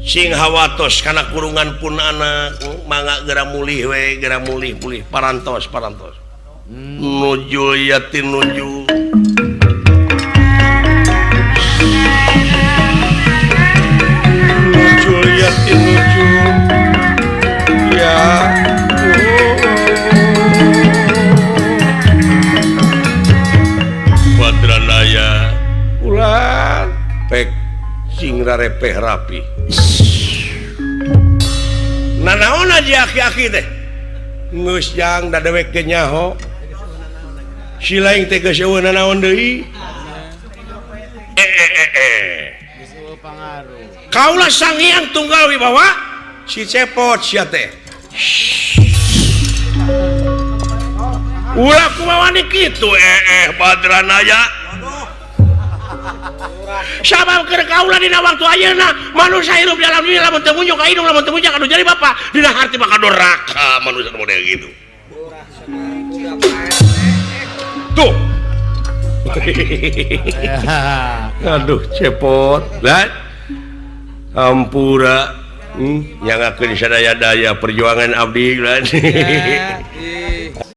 sing hawatos karena kurungan pun anak mangga gera mulih we gera mulih parantos nuju yatin nuju yatin nuju ya Badranaya ulah pek sing rarepeh rapi nanaon aja aki-aki teh geus jang da dewek ge nyaho si laing teh geus eueuh nanaon deui kaula Sang Hyang Tunggal Wibawa si cepot sia teh ulah kumaha kitu Badranaya sabab keur kaula dina waktu ayeuna manusia hirup dalam dunia lamun teu munjung ka hidung lamun teu munjung ka jadi bapa dina harti bakal doraka manusia model gitu tuh aduh cepot lah ampura nyangakeun sadaya-daya perjuangan abdi lah